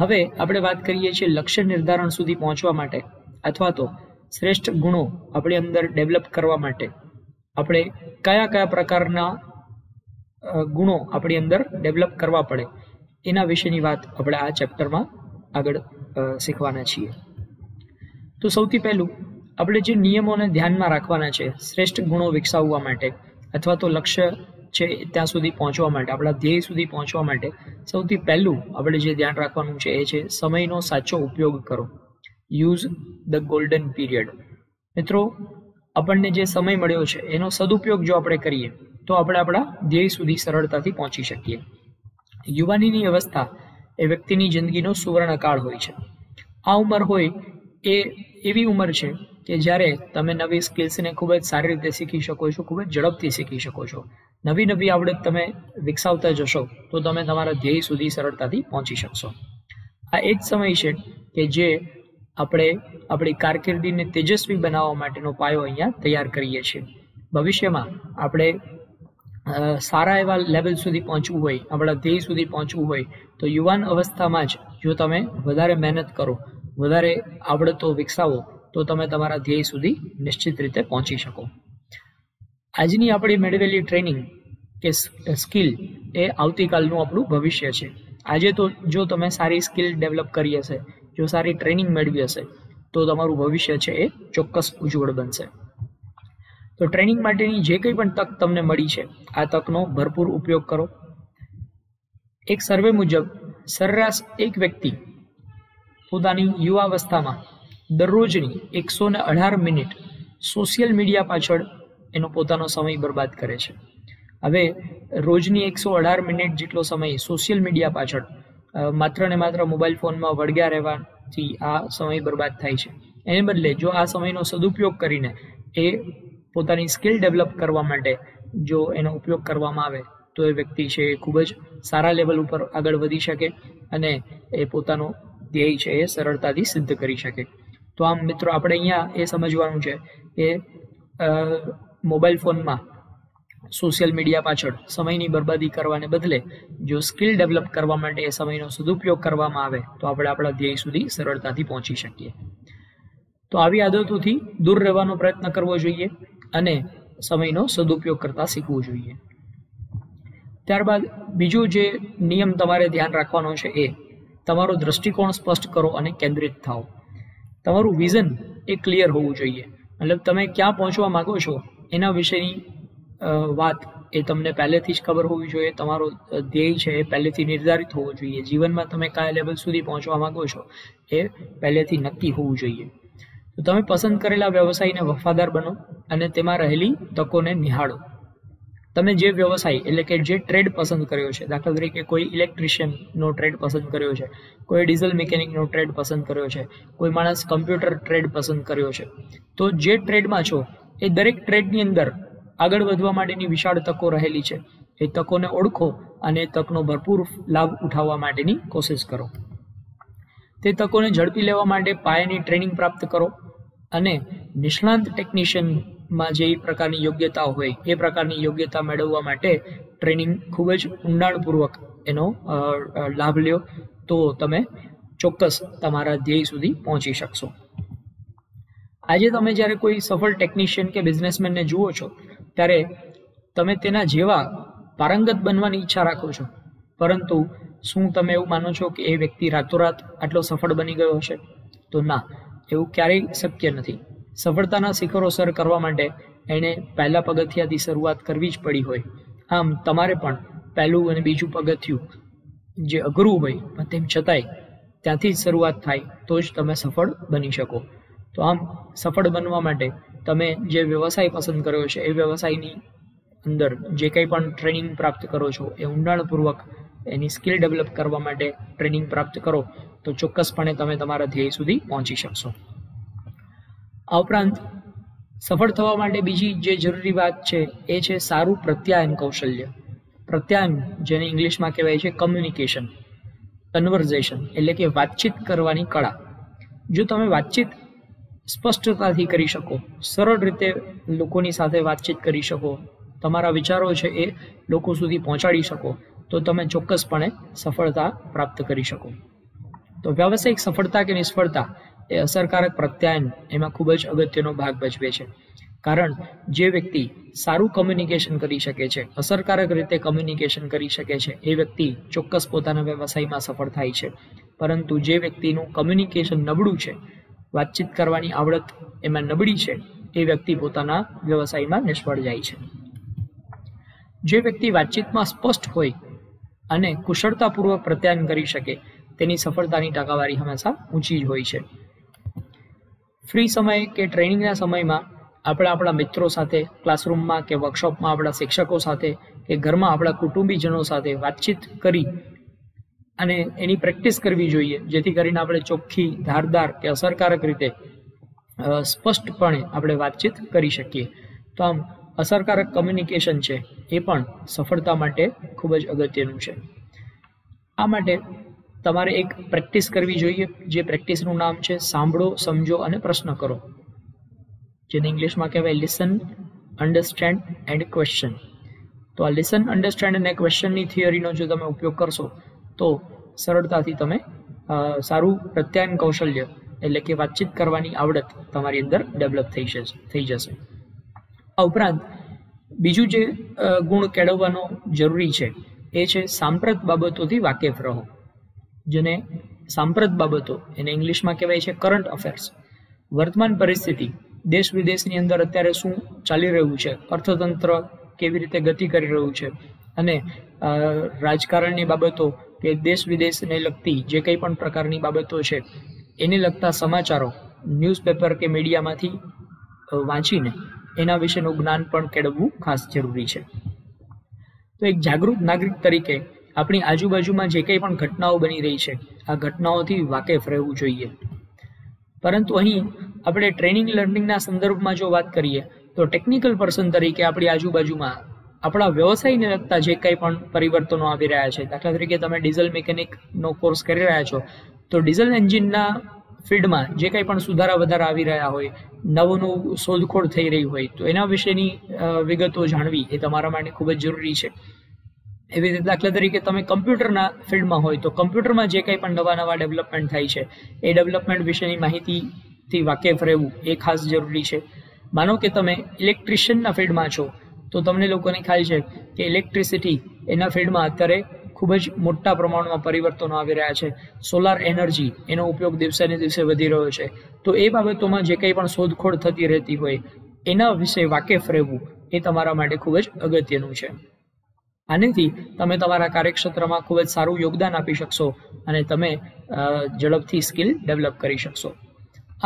Speaker 1: હવે આપણે વાત કરીએ છીએ લક્ષ્ય નિર્ધારણ સુધી પહોંચવા માટે અથવા તો શ્રેષ્ઠ ગુણો આપણી અંદર ડેવલપ કરવા માટે આપણે કયા કયા પ્રકારના ગુણો આપણી અંદર ડેવલપ કરવા પડે એના વિશેની વાત આપણે આ ચેપ્ટરમાં આગળ શીખવાના છીએ. તો સૌથી પહેલું આપણે જે નિયમોને ધ્યાનમાં રાખવાના છે શ્રેષ્ઠ ગુણો વિકસાવવા માટે અથવા તો લક્ષ્ય છે ત્યાં સુધી પહોંચવા માટે, આપણા ધ્યેય સુધી પહોંચવા માટે સૌથી પહેલું આપણે જે ધ્યાન રાખવાનું છે એ છે સમયનો સાચો ઉપયોગ કરો. Use the golden period. મિત્રો, આપણને જે સમય મળ્યો છે એનો સદુપયોગ જો આપણે કરીએ તો આપણે આપણા ધ્યેય સુધી સરળતાથી પહોંચી શકીએ. યુવાનીની અવસ્થા એ વ્યક્તિની જિંદગીનો સુવર્ણકાળ હોય છે. આ ઉંમર હોય એ એવી ઉંમર છે કે જ્યારે તમે નવી સ્કિલ્સને ખૂબ જ સારી રીતે શીખી શકો છો, ખૂબ જ ઝડપથી શીખી શકો છો. નવી નવી આવડત તમે વિકસાવતા જશો તો તમે તમારા ધ્યેય સુધી સરળતાથી પહોંચી શકશો. આ એ જ સમય છે કે જે આપણે આપણી કારકિર્દીને તેજસ્વી બનાવવા માટેનો પાયો અહીંયા તૈયાર કરીએ છીએ. ભવિષ્યમાં આપણે સારા એવા લેવલ સુધી પહોંચવું હોય, આપણા ધ્યેય સુધી પહોંચવું હોય તો યુવાન અવસ્થામાં જ જો તમે વધારે મહેનત કરો, વધારે આવડતો વિકસાવો તો તમે તમારા ધ્યેય સુધી નિશ્ચિત રીતે પહોંચી શકો. આજની આપણી મેળવેલી ટ્રેનિંગ કે સ્કિલ એ આવતીકાલનું આપણું ભવિષ્ય છે. આજે તો જો તમે સારી સ્કિલ ડેવલપ કરી હશે, જો સારી ટ્રેનિંગ મેળવી હશે તો તમારું ભવિષ્ય છે એ ચોક્કસ ઉજ્જવળ બનશે. તો ટ્રેનિંગ માટેની જે કંઈ પણ તક તમને મળી છે આ તકનો ભરપૂર ઉપયોગ કરો. એક સર્વે મુજબ સરેરાશ એક વ્યક્તિ પોતાની યુવાવસ્થામાં દરરોજની 118 મિનિટ સોશિયલ મીડિયા પાછળ એનો પોતાનો સમય બરબાદ કરે છે. હવે રોજની 118 મિનિટ જેટલો સમય સોશિયલ મીડિયા પાછળ માત્ર ને માત્ર મોબાઈલ ફોનમાં વળગ્યા રહેવાથી આ સમય બરબાદ થાય છે. એને બદલે જો આ સમયનો સદુપયોગ કરીને એ પોતાની સ્કિલ ડેવલપ કરવા માટે જો એનો ઉપયોગ કરવામાં આવે તો એ વ્યક્તિ છે એ ખૂબ જ સારા લેવલ ઉપર આગળ વધી શકે અને એ પોતાનો ધ્યેય છે એ સરળતાથી સિદ્ધ કરી શકે. તો આમ મિત્રો, આપણે અહીંયા એ સમજવાનું છે કે મોબાઈલ ફોનમાં સોશિયલ મીડિયા પાછળ સમયની બરબાદી કરવાને બદલે જો સ્કિલ ડેવલપ કરવા માટે એ સમયનો સદુપયોગ કરવામાં આવે તો આપણે આપણા ધ્યેય સુધી સરળતાથી પહોંચી શકીએ. તો આવી આદતોથી દૂર રહેવાનો પ્રયત્ન કરવો જોઈએ અને સમયનો સદુપયોગ કરતા શીખવું જોઈએ. ત્યારબાદ બીજો જે નિયમ તમારે ધ્યાન રાખવાનો છે એ તમારો દ્રષ્ટિકોણ સ્પષ્ટ કરો અને કેન્દ્રિત થાઓ. તમારું વિઝન એ ક્લિયર હોવું જોઈએ. મતલબ તમે ક્યાં પહોંચવા માંગો છો એના વિશેની વાત એ તમને પહેલેથી જ ખબર હોવી જોઈએ. તમારો ધ્યેય છે એ પહેલેથી નિર્ધારિત હોવો જોઈએ. જીવનમાં તમે કયા લેવલ સુધી પહોંચવા માંગો છો એ પહેલેથી નક્કી હોવું જોઈએ. તો તમે પસંદ કરેલા વ્યવસાયને વફાદાર બનો અને તેમાં રહેલી તકોને નિહાળો. તમે જે વ્યવસાય એટલે કે જે ટ્રેડ પસંદ કર્યો છે, દાખલા તરીકે કોઈ ઇલેક્ટ્રિશિયનનો ટ્રેડ પસંદ કર્યો છે, કોઈ ડીઝલ મિકેનિકનો ટ્રેડ પસંદ કર્યો છે, કોઈ માણસ કમ્પ્યુટર ટ્રેડ પસંદ કર્યો છે, તો જે ટ્રેડમાં છો એ દરેક ટ્રેડની અંદર આગળ વધવા માટેની વિશાળ તકો રહેલી છે. એ તકોને ઓળખો અને તકનો ભરપૂર લાભ ઉઠાવવા માટેની કોશિશ કરો. તે તકોને ઝડપી લેવા માટે પાયાની ટ્રેનિંગ પ્રાપ્ત કરો અને નિષ્ણાંત ટેકનિશિયનમાં જે પ્રકારની યોગ્યતાઓ હોય એ પ્રકારની યોગ્યતા મેળવવા માટે ટ્રેનિંગ ખૂબ જ ઊંડાણપૂર્વક એનો લાભ લ્યો તો તમે ચોક્કસ તમારા ધ્યેય સુધી પહોંચી શકશો. આજે તમે જ્યારે કોઈ સફળ ટેકનિશિયન કે બિઝનેસમેનને જુઓ છો ત્યારે તમે તેના જેવા પારંગત બનવાની ઈચ્છા રાખો છો, પરંતુ શું તમે એવું માનો છો કે એ વ્યક્તિ રાતોરાત આટલો સફળ બની ગયો હશે? તો ના, એવું ક્યારેય શક્ય નથી. સફળતાના શિખરો સર કરવા માટે એણે પહેલા પગથિયાથી શરૂઆત કરવી જ પડી હોય. આમ તમારે પણ પહેલું અને બીજું પગથિયું જે અઘરું હોય પણ તેમ છતાંય ત્યાંથી જ શરૂઆત થાય તો જ તમે સફળ બની શકો. તો આમ સફળ બનવા માટે તમે જે વ્યવસાય પસંદ કર્યો છે એ વ્યવસાયની અંદર જે કંઈ પણ ટ્રેનિંગ પ્રાપ્ત કરો છો એ ઊંડાણપૂર્વક એની સ્કિલ ડેવલપ કરવા માટે ટ્રેનિંગ પ્રાપ્ત કરો તો ચોક્કસપણે તમે તમારા ધ્યેય સુધી પહોંચી શકશો. આ ઉપરાંત સફળ થવા માટે બીજી જે જરૂરી વાત છે એ છે સારું પ્રત્યાયન કૌશલ્ય. પ્રત્યાયન જેને ઇંગ્લિશમાં કહેવાય છે કમ્યુનિકેશન, કન્વર્ઝેશન એટલે કે વાતચીત કરવાની કળા. જો તમે વાતચીત સ્પષ્ટતાથી કરી શકો, સરળ રીતે લોકોની સાથે વાતચીત કરી શકો, તમારા વિચારો છે એ લોકો સુધી પહોંચાડી શકો તો તમે ચોક્કસપણે સફળતા પ્રાપ્ત કરી શકો. તો વ્યાવસાયિક સફળતા કે નિષ્ફળતા એ અસરકારક પ્રત્યાયન એમાં ખૂબ જ અગત્યનો ભાગ ભજવે છે. કારણ જે વ્યક્તિ સારું કમ્યુનિકેશન કરી શકે છે, અસરકારક રીતે કમ્યુનિકેશન કરી શકે છે, એ વ્યક્તિ ચોક્કસ પોતાના વ્યવસાયમાં સફળ થાય છે. પરંતુ જે વ્યક્તિનું કમ્યુનિકેશન નબળું છે, વાતચીત કરવાની આવડત એમાં નબળી છે, એ વ્યક્તિ પોતાના વ્યવસાયમાં નિષ્ફળ જાય છે. જે વ્યક્તિ વાતચીતમાં સ્પષ્ટ હોય અને કુશળતાપૂર્વક પ્રત્યાયન કરી શકે, તેની સફળતાની ટકાવારી હંમેશા ઊંચી જ હોય છે. ફ્રી સમય કે ટ્રેનિંગના સમયમાં આપણે આપણા મિત્રો સાથે, ક્લાસરૂમમાં કે વર્કશોપમાં આપણા શિક્ષકો સાથે કે ઘરમાં આપણા કુટુંબીજનો સાથે વાતચીત કરી અને એની પ્રેક્ટિસ કરવી જોઈએ, જેથી કરીને આપણે ચોખ્ખી, ધારદાર કે અસરકારક રીતે સ્પષ્ટપણે આપણે વાતચીત કરી શકીએ. તો આમ અસરકારક કમ્યુનિકેશન છે એ પણ સફળતા માટે ખૂબ જ અગત્યનું છે. આ માટે તમારે એક પ્રેક્ટિસ કરવી જોઈએ, જે પ્રેક્ટિસનું નામ છે સાંભળો, સમજો અને પ્રશ્ન કરો, જેને ઇંગ્લિશમાં કહેવાય લિસન, અન્ડરસ્ટેન્ડ એન્ડ ક્વેશ્ચન. તો આ લિસન, અન્ડરસ્ટેન્ડ અને ક્વેશ્ચનની થિયરીનો જો તમે ઉપયોગ કરશો તો સરળતાથી તમે સારું પ્રત્યાયન કૌશલ્ય એટલે કે વાતચીત કરવાની આવડત તમારી અંદર ડેવલપ થઈ જશે. આ ઉપરાંત બીજું જે ગુણ કેળવવાનો જરૂરી છે એ છે સાંપ્રત બાબતોથી વાકેફ રહો. જેને સાંપ્રત બાબતો એને ઇંગ્લિશમાં કહેવાય છે કરંટ અફેર્સ. વર્તમાન પરિસ્થિતિ, દેશ વિદેશની અંદર અત્યારે શું ચાલી રહ્યું છે, અર્થતંત્ર કેવી રીતે ગતિ કરી રહ્યું છે, અને રાજકારણની બાબતો કે દેશ વિદેશને લગતી જે કંઈ પણ પ્રકારની બાબતો છે એને લગતા સમાચારો ન્યૂઝપેપર કે મીડિયામાંથી વાંચીને એના વિશેનું જ્ઞાન પણ કેળવવું ખાસ જરૂરી છે. તો એક જાગૃત નાગરિક તરીકે આપણી આજુબાજુમાં જે કંઈ પણ ઘટનાઓ બની રહી છે, આ ઘટનાઓથી વાકેફ રહેવું જોઈએ. પરંતુ અહીં આપણે ટ્રેનિંગ લર્નિંગના સંદર્ભમાં જો વાત કરીએ તો ટેકનિકલ પર્સન તરીકે આપણી આજુબાજુમાં આપણા વ્યવસાયને લગતા જે કંઈ પણ પરિવર્તનો આવી રહ્યા છે, દાખલા તરીકે તમે ડીઝલ મિકેનિકનો કોર્સ કરી રહ્યા છો, તો ડીઝલ એન્જિનના ફિલ્ડમાં જે કંઈ પણ સુધારા વધારા આવી રહ્યા હોય, નવું શોધખોળ થઈ રહી હોય, તો એના વિશેની વિગતો જાણવી એ તમારા માટે ખૂબ જ જરૂરી છે. એવી રીતે દાખલા તરીકે તમે કમ્પ્યુટરના ફિલ્ડમાં હોય તો કમ્પ્યુટરમાં જે કંઈ પણ નવા ડેવલપમેન્ટ થાય છે એ ડેવલપમેન્ટ વિશેની માહિતીથી વાકેફ રહેવું એ ખાસ જરૂરી છે. માનો કે તમે ઇલેક્ટ્રિશિયનના ફિલ્ડમાં છો તો તમને લોકોને ખ્યાલ છે કે ઇલેક્ટ્રિસિટી એના ફિલ્ડમાં અત્યારે ખૂબ જ મોટા પ્રમાણમાં પરિવર્તનો આવી રહ્યા છે. સોલાર એનર્જી એનો ઉપયોગ દિવસે ને દિવસે વધી રહ્યો છે. તો એ બાબતોમાં જે કંઈ પણ શોધખોળ થતી રહેતી હોય એના વિશે વાકેફ રહેવું એ તમારા માટે ખૂબ જ અગત્યનું છે. આનાથી તમે તમારા કાર્યક્ષેત્રમાં ખૂબ જ સારું યોગદાન આપી શકશો અને તમે ઝડપથી સ્કિલ ડેવલપ કરી શકશો.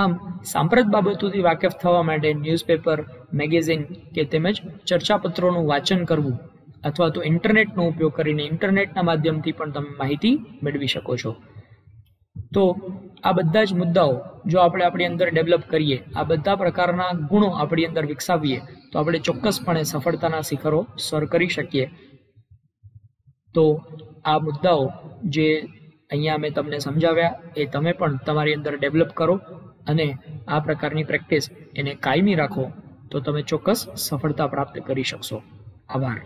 Speaker 1: આમ સાંપ્રત બાબતોથી વાકેફ થવા માટે ન્યૂઝપેપર, મેગેઝિન કે તેમજ ચર્ચાપત્રોનું વાંચન કરવું અથવા તો ઇન્ટરનેટનો ઉપયોગ કરીને ઇન્ટરનેટના માધ્યમથી પણ તમે માહિતી મેળવી શકો છો. તો આ બધા જ મુદ્દાઓ જો આપણે આપણી અંદર ડેવલપ કરીએ, આ બધા પ્રકારના ગુણો આપણી અંદર વિકસાવીએ તો આપણે ચોક્કસપણે સફળતાના શિખરો સર કરી શકીએ. તો આ મુદ્દાઓ જે અહીંયા મેં તમને સમજાવ્યા એ તમે પણ તમારી અંદર ડેવલપ કરો અને આ પ્રકારની પ્રેક્ટિસ એને કાયમી રાખો તો તમે ચોક્કસ સફળતા પ્રાપ્ત કરી શકશો. આભાર.